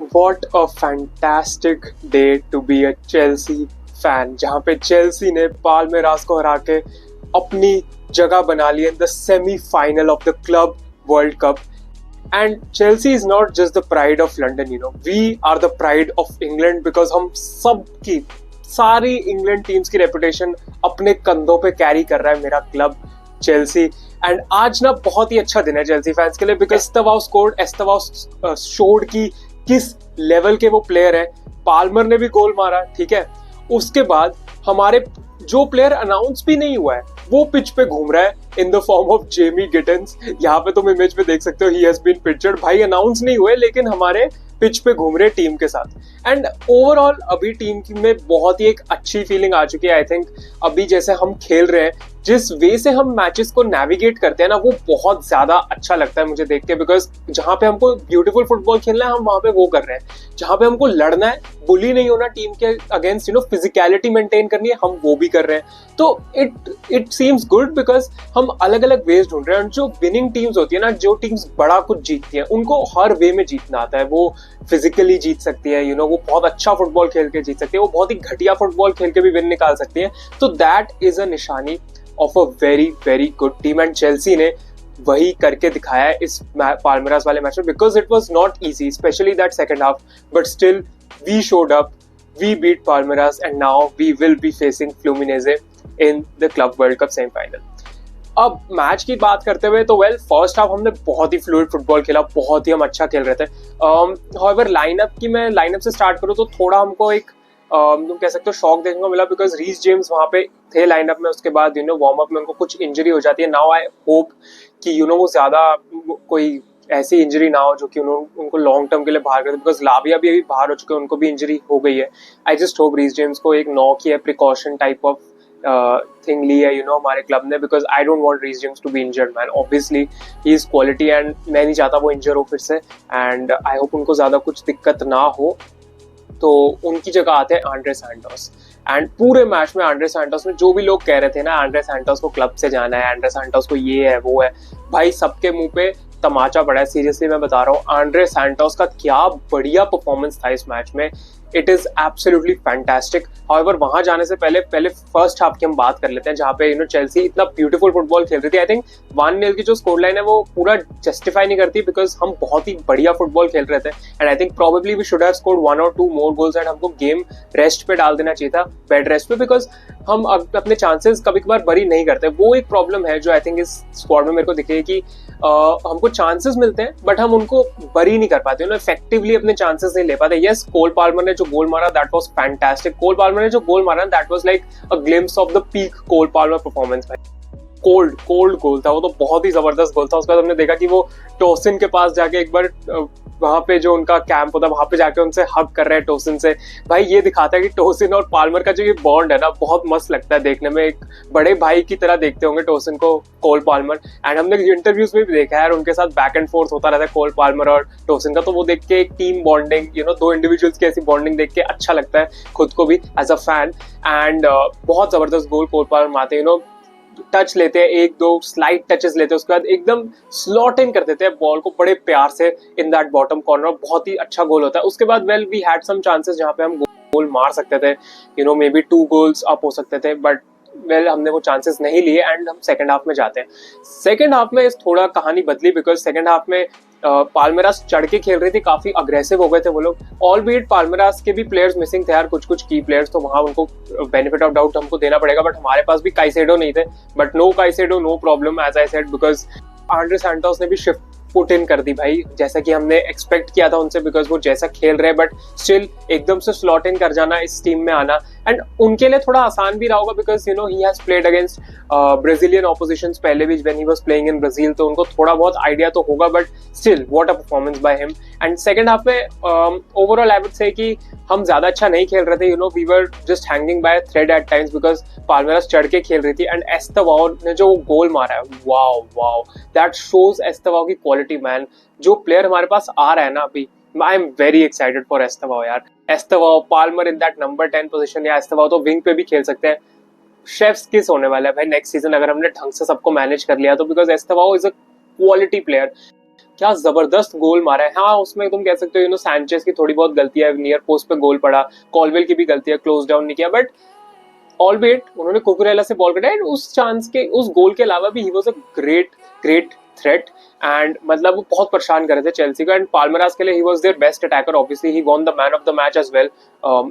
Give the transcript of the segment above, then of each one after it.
What a fantastic day to be a Chelsea fan, जहाँ पे Chelsea ने Palmeiras को हरा के अपनी जगह बना ली in the semifinal of the club world cup. And Chelsea is not just the pride of London, we are the pride of England because हम सबकी सारी इंग्लैंड टीम्स की रेपुटेशन अपने कंधों पे कैरी कर रहा है मेरा क्लब चेल्सी. एंड आज ना बहुत ही अच्छा दिन है चेल्सी फैंस के लिए बिकॉज एस्तेवाओ शोड की किस लेवल के वो प्लेयर है. पाल्मर ने भी गोल मारा, ठीक है. उसके बाद हमारे जो प्लेयर अनाउंस भी नहीं हुआ है वो पिच पे घूम रहा है in the form of Jamie Gittens. यहाँ पे तुम इमेज में देख सकते हो, ही हैज बीन पिक्चर्ड. भाई अनाउंस नहीं हुए लेकिन हमारे पिच पे घूम रहे टीम के साथ. एंड ओवरऑल अभी टीम में बहुत ही एक अच्छी फीलिंग आ चुकी है. आई थिंक अभी जैसे हम खेल रहे हैं, जिस वे से हम मैचेस को नेविगेट करते हैं ना, वो बहुत ज्यादा अच्छा लगता है मुझे देख के. बिकॉज जहां पे हमको ब्यूटीफुल फुटबॉल खेलना है हम वहां पे वो कर रहे हैं. जहां पे हमको लड़ना है, बुली नहीं होना टीम के अगेंस्ट, फिजिकलिटी मेंटेन करनी है, हम वो भी कर रहे हैं. तो इट सीम्स गुड बिकॉज हम अलग अलग वेज ढूंढ रहे हैं. जो विनिंग टीम्स होती है ना, जो टीम्स बड़ा कुछ जीतती हैं, उनको हर वे में जीतना आता है. वो फिजिकली जीत सकती है, वो बहुत अच्छा फुटबॉल खेल के जीत सकती है, वो बहुत ही घटिया फुटबॉल खेल के भी विन निकाल सकती है. तो दैट इज अ निशानी of a very very good team. And Chelsea ने वही करके दिखाया है इस पाल्मेरास वाले मैच में because it was not easy, especially that second half. But still we showed up, we beat Palmeiras and now we will be facing Fluminense in the club world cup semifinal. अब match की बात करते हुए तो first half हमने बहुत ही fluid football खेला, बहुत ही हम अच्छा खेल रहे थे. हाउएवर लाइनअप से स्टार्ट करूँ तो थोड़ा हमको एक तुम कह सकते हो शॉक देखने को मिला बिकॉज रीस जेम्स वहां पे थे लाइनअप में. उसके बाद वार्म अप में उनको कुछ इंजरी हो जाती है. नाउ आई होप कि वो ज्यादा कोई ऐसी इंजरी ना हो जो कि उनको लॉन्ग टर्म के लिए बाहर कर दे. बिकॉज लाविया भी अभी बाहर हो चुके हैं, उनको भी इंजरी हो गई है. I just hope Reece James को एक नॉक या प्रिकॉशन टाइप ऑफ थिंग ली है हमारे क्लब ने. Because I don't want Reece James to be injured man. Obviously he is quality and मैं नहीं चाहता वो इंजर हो फिर से. एंड आई होप उनको ज्यादा कुछ दिक्कत ना हो. तो उनकी जगह आते हैं आंड्रे सैंटोस. एंड पूरे मैच में आंड्रे सैंटोस में जो भी लोग कह रहे थे ना, आंड्रे सैंटोस को क्लब से जाना है, आंड्रे सैंटोस को ये है वो है, भाई सबके मुंह पे तमाचा पड़ा है. सीरियसली मैं बता रहा हूँ, आंड्रे सैंटोस का क्या बढ़िया परफॉर्मेंस था इस मैच में. It is absolutely fantastic. However वहां जाने से पहले फर्स्ट हाफ की हम बात कर लेते हैं जहां पे चेल्सी इतना ब्यूटीफुल फुटबॉल खेल रही थी. आई थिंक 1-0 की जो स्कोर लाइन है वो पूरा जस्टिफाई नहीं करती बिकॉज हम बहुत ही बढ़िया फुटबॉल खेल रहे थे. And I think probably we should have scored 1 or 2 more goals. And हमको गेम रेस्ट पे डाल देना चाहिए था, बेड रेस्ट पे, बिकॉज हम अपने चांसेस कभी कभार बरी नहीं करते. वो एक प्रॉब्लम है जो आई थिंक इस स्क्वाड में मेरे को दिखे कि हमको चांसेस मिलते हैं बट हम उनको बरी नहीं कर पाते, इफेक्टिवली अपने चांसेस नहीं ले पाते. यस, कोल पाल्मर ने जो गोल मारा that was fantastic. Cole Palmer ने जो गोल मारा that was like a glimpse of the peak Cole Palmer performance. Cold goal था वो, तो बहुत ही जबरदस्त गोल था. उसके बाद हमने देखा कि वो टोसिन के पास जाके एक बार वहां पे जो उनका कैंप होता है वहां पे जाके उनसे हग कर रहे हैं टोसिन से. भाई ये दिखाता है कि टोसिन और पाल्मर का जो ये बॉन्ड है ना, बहुत मस्त लगता है देखने में. एक बड़े भाई की तरह देखते होंगे टोसिन को कोल पाल्मर. एंड हमने इंटरव्यूज में भी देखा है यार, उनके साथ बैक एंड फोर्थ होता रहता है कोल पाल्मर और टोसिन का. तो वो देख के एक टीम बॉन्डिंग, दो इंडिविजुअल्स की ऐसी बॉन्डिंग देख के अच्छा लगता है खुद को भी एज अ फैन. एंड बहुत जबरदस्त गोल कोल पाल्मर मारते हैं. टच लेते हैं, एक दो स्लाइड टचेस लेते हैं, उसके बाद एकदम स्लॉट इन कर देते हैं बॉल को बड़े प्यार से इन दैट बॉटम कॉर्नर. बहुत ही अच्छा गोल होता है. उसके बाद वी हैड सम चांसेस जहां पे हम गोल मार सकते थे, मे बी 2 गोल्स अप हो सकते थे, बट हमने वो चांसेस नहीं लिए. एंड हम सेकंड हाफ में जाते हैं. सेकंड हाफ में थोड़ा कहानी बदली बिकॉज सेकंड हाफ में पाल्मेरास चढ़ के खेल रही थी, काफी अग्रेसिव हो गए थे वो लोग. ऑल बीट पाल्मेरास के भी प्लेयर्स मिसिंग थे यार, कुछ की प्लेयर्स, तो वहां उनको बेनिफिट ऑफ डाउट हमको देना पड़ेगा. बट हमारे पास भी काइसेडो नहीं थे, but no Caicedo no problem as I said because Andrey Santos ने भी शिफ्ट पुट इन कर दी भाई, जैसा कि हमने एक्सपेक्ट किया था उनसे. बिकॉज वो जैसा खेल रहे बट स्टिल एकदम से स्लॉट इन कर जाना, इस टीम में आना. एंड उनके लिए थोड़ा आसान भी रहा होगा because he has played against Brazilian opposition पहले भी when he was playing in Brazil, तो उनको थोड़ा बहुत आइडिया तो होगा. But still what a performance by him. And second half में ओवरऑल आई वुड से कि हम ज्यादा अच्छा नहीं खेल रहे थे. We were just hanging by thread at times because Palmeiras चढ़ के खेल रही थी. एंड एस्तेवाओ ने जो गोल मारा है, वाओ दैट शोज एस्तेवाओ की क्वालिटी मैन. जो प्लेयर हमारे पास आ रहा है ना अभी, I am very excited for Estevao यार. Estevao, Palmer in that number 10 position, या एस्तेवाओ तो विंग पे भी खेल सकते हैं. शेफ्स किस होने वाला है भाई नेक्स्ट सीजन अगर हमने ढंग से सबको मैनेज कर लिया तो, because एस्तेवाओ is a quality player. क्या जबरदस्त गोल मारा है। हाँ, उसमें तुम कह सकते हो सैंचेज की थोड़ी बहुत गलती है, नियर पोस्ट पे गोल पड़ा, कॉलवेल की भी गलती है, क्लोज डाउन नहीं किया, बट ऑलवेट उन्होंने कुकुरेला से बॉल कटा एंड उस चांस के उस गोल के अलावा भी he was a great great threat. And मतलब वो बहुत परेशान कर रहे थे चेल्सी को, एंड पाल्मेरास के लिए he was their best attacker, obviously he won the man of the match as well,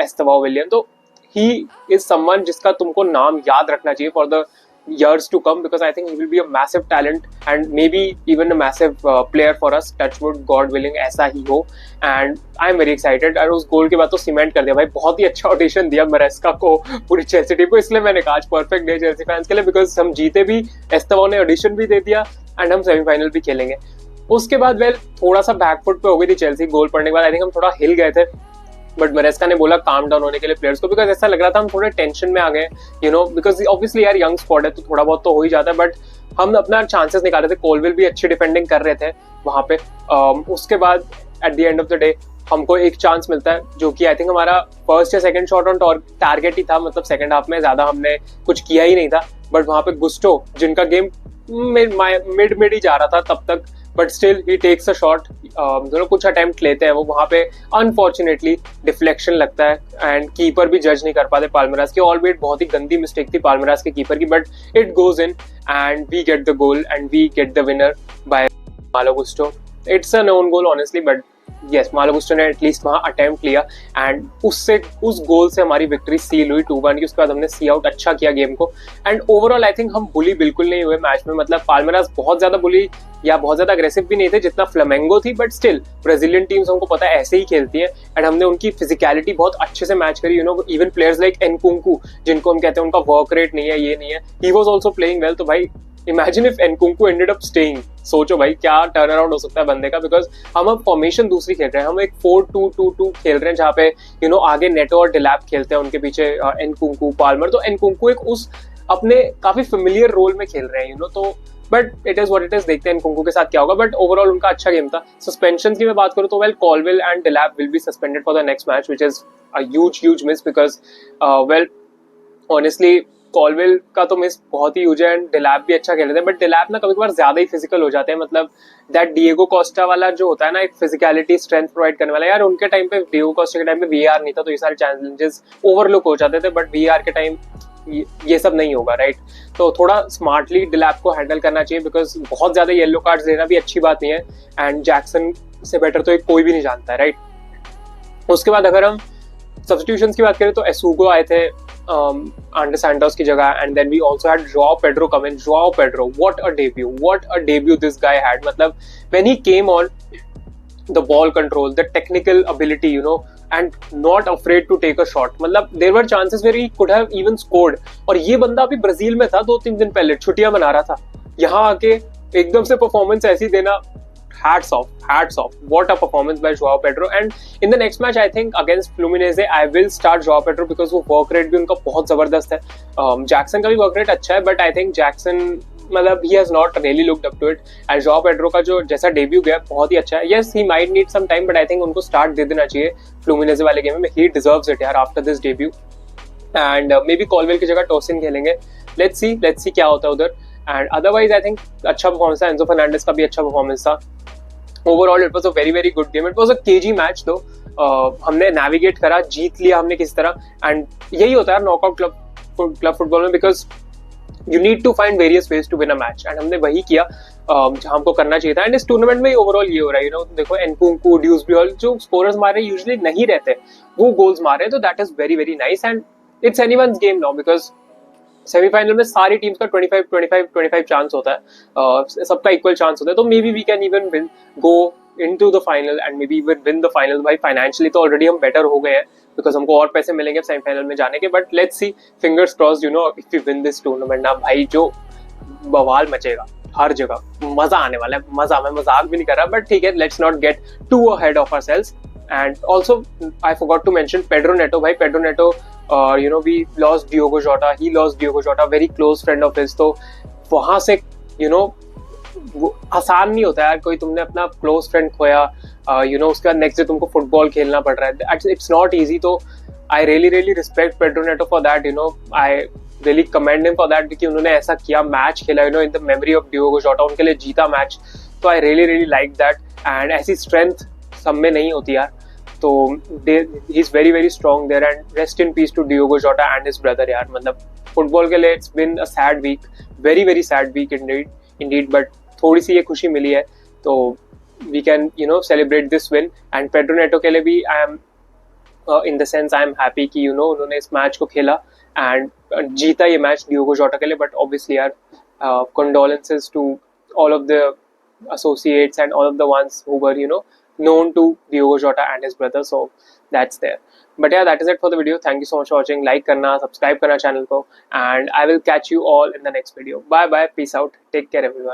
Estevao Willian. तो ही इज समवन जिसका तुमको नाम याद रखना चाहिए for the years to come, because I think he will be a massive talent and maybe even a massive player for us, touchwood, God willing ऐसा ही हो। and I'm very excited। और उस गोल के बाद तो सीमेंट कर दिया भाई, बहुत ही अच्छा ऑडिशन दिया मरेस्का को पूरी चेल्सी टीम को, इसलिए मैंने कहा आज परफेक्ट डे चेल्सी फैंस के लिए, बिकॉज हम जीते भी, एस्तेवाओ ने ऑडिशन भी दे दिया एंड हम सेमीफाइनल भी खेलेंगे। उसके बाद वेल थोड़ा सा बैकफुट पे हो गई थी चेल्सी, गोल पड़ने के बाद आई थिंक हम थोड़ा हिल गए थे, बट मरेस्का ने बोला काम डाउन होने के लिए प्लेयर्स को, बिकॉज ऐसा लग रहा था हम थोड़े टेंशन में आ गए, बिकॉज ऑब्वियसली यार यंग स्क्वाड है तो थोड़ा बहुत तो हो ही जाता है, बट हम अपना चांसेस निकाल रहे थे, कोलविल भी अच्छी डिफेंडिंग कर रहे थे वहां पे। उसके बाद at the end of the day हमको एक चांस मिलता है, जो कि आई थिंक हमारा फर्स्ट या सेकंड शॉट ऑन टारगेट ही था, मतलब सेकंड हाफ में ज्यादा हमने कुछ किया ही नहीं था, बट वहां पे गुस्टो जिनका गेम मिड ही जा रहा था तब तक, but still he takes a shot, दोनों कुछ अटेम्प्ट लेते हैं, वो वहां पे अनफॉर्चुनेटली डिफ्लेक्शन लगता है एंड कीपर भी जज नहीं कर पाते पाल्मेरास की, ऑलवेट बहुत ही गंदी मिस्टेक थी पाल्मेरास के कीपर की, but it goes in and we get the goal and we get the winner by Malo Gusto. It's a known goal honestly, but yes Malo Gusto ने एटलीस्ट वहां attempt लिया एंड उससे उस गोल से हमारी विक्ट्री सील हुई 2-1 की। उसके बाद हमने सी आउट अच्छा किया गेम को, एंड ओवरऑल आई थिंक हम बुली बिल्कुल नहीं हुए मैच में, मतलब पाल्मेरास बहुत ज्यादा बुली या बहुत ज्यादा अग्रेसिव भी नहीं थे जितना फ्लेमेंगो थी, बट स्टिल ब्राजीलियन टीम्स हमको पता है ऐसे ही खेलती है, एंड हमने उनकी फिजिकलिटी बहुत अच्छे से मैच करी, इवन प्लेयर्स लाइक एनकुंकू जिनको हम कहते हैं उनका वर्क रेट नहीं है, ये नहीं है, he was also playing well. तो भाई imagine if Nkunku ended up staying, सोचो भाई क्या टर्न अराउंड हो सकता है बंदे का, बिकॉज हम अब फॉर्मेशन दूसरी खेल रहे हैं, हम एक 4-2-2-2 खेल रहे हैं जहाँ पे आगे नेटो और डिलैप खेलते हैं, उनके पीछे एनकुंकू पाल्मर, तो एनकुंकू एक उस अपने काफी फेमिलियर रोल में खेल रहे हैं, तो but it is what it is, देखते हैं एनकुंकू के साथ क्या होगा, बट ओवरऑल उनका अच्छा गेम था। सस्पेंशन की मैं बात करूँ तो well Colwill and Delap will be suspended for the next match, which is a huge miss, because well honestly Colwill का तो मिस बहुत ही यूज है, एंड डिलैप भी अच्छा खेल रहे थे, बट डिलैप ना कभी कभार ज्यादा ही फिजिकल हो जाते हैं, मतलब दैट डिएगो कोस्टा वाला जो होता है ना, एक फिजिकलिटी स्ट्रेंथ प्रोवाइड करने वाला, यार उनके टाइम पे डिएगो कोस्टा के टाइम पे वीआर नहीं था, तो ये सारे चैलेंजेस ओवरलुक हो जाते थे, बट वीआर के टाइम ये सब नहीं होगा, राइट। तो थोड़ा स्मार्टली डिलैप को हैंडल करना चाहिए, बिकॉज बहुत ज्यादा येलो कार्ड्स लेना भी अच्छी बात नहीं है, एंड जैक्सन से बेटर तो कोई भी नहीं जानता है, राइट। उसके बाद अगर हम सब्स्टिट्यूशंस की बात करें तो एसुगो आए थे अंडर सैंटोस की जगह, and then we also had Joao Pedro come in. Joao Pedro, what a debut this guy had, मतलब when he came on, the ball control, the technical ability, and not afraid to take a shot, मतलब there were chances where he could have even scored, और ये बंदा अभी Brazil में था 2-3 दिन पहले, छुट्टियां मना रहा था, यहाँ आके एकदम से परफॉर्मेंस ऐसी देना, hats off, what a performance by Joao Pedro। and in the next match I think against Fluminense I will start Joao Pedro, because वो work rate भी उनका बहुत जबरदस्त है, जैक्सन का भी work rate अच्छा है, but I think जैक्सन मतलब he has not really looked up to it, and Joao Pedro का जो जैसा डेब्यू गया बहुत ही अच्छा है, yes he might need some time, but I think उनको स्टार्ट दे देना चाहिए फ्लूमिनेज वाले गेम में, he deserves it यार after this debut, and maybe Colwell की जगह टोसिन खेलेंगे, let's see क्या होता है उधर, and otherwise I think अच्छा परफॉर्मेंस था, एंजो फर्नांडिस का भी अच्छा परफॉर्मेंस था। Overall it was a very good game, it was a KG match, तो हमने नेविगेट करा, जीत लिया हमने किसी तरह, एंड यही होता है नॉकआउट क्लब फुटबॉल में, because you need to find various ways to win a match, and हमने वही किया जहां हमको करना चाहिए था, एंड इस टूर्नामेंट में ओवरऑल ये हो रहा है, देखो एनकुंकू, ड्यूसब्यूल जो स्कोरर्स मारे यूजुअली नहीं रहते, वो गोल्स मारे, तो that is very nice, and it's anyone's game now, because semifinal में सारी टीम्स का 25 चांस होता है, सबका इक्वल चांस होता है, तो may be we can even win, go into the final and may be even win the final. भाई फाइनेंशियली तो ऑलरेडी हम बेटर हो गए हैं, बिकॉज हमको और पैसे मिलेंगे सेमीफाइनल में जाने के, but let's see, fingers crossed, if you win this tournament ना भाई, जो बवाल मचेगा हर जगह, मजा आने वाला है, मैं मजाक भी नहीं कर रहा, बट ठीक है, let's not get too ahead of ourselves. And also I forgot to mention Pedro Neto, भाई Pedro Neto, we lost Diogo Jota, he lost Diogo Jota, very close friend of his, तो वहां से आसान नहीं होता यार, कोई तुमने अपना क्लोज फ्रेंड खोया, उसके बाद नेक्स्ट डे तुमको फुटबॉल खेलना पड़ रहा है, इट्स नॉट इजी, तो I really respect Pedro Neto for that, I really commend him for that कि उन्होंने ऐसा किया, मैच खेला, in the memory of Diogo Jota, उनके लिए जीता मैच, तो I really like that, and ऐसी स्ट्रेंथ सब में नहीं होती यार, तो he is very strong there, and rest in peace to Diogo Jota and his brother यार। मतलब फुटबॉल के लिए it's been a sad week, very sad week indeed, but थोड़ी सी ये खुशी मिली है, तो we can celebrate this win. And Pedro Neto के लिए भी I am in the sense I am happy कि उन्होंने इस मैच को खेला एंड जीता ये मैच डियोगो जोटा के लिए। बट ऑब्वियसली यार condolences to all of the associates and all of the ones who were known to Diogo Jota and his brother, so that's there. But yeah, that is it for the video. Thank you so much for watching. Like karna, subscribe karna channel ko, and I will catch you all in the next video. Bye bye, peace out, take care everyone.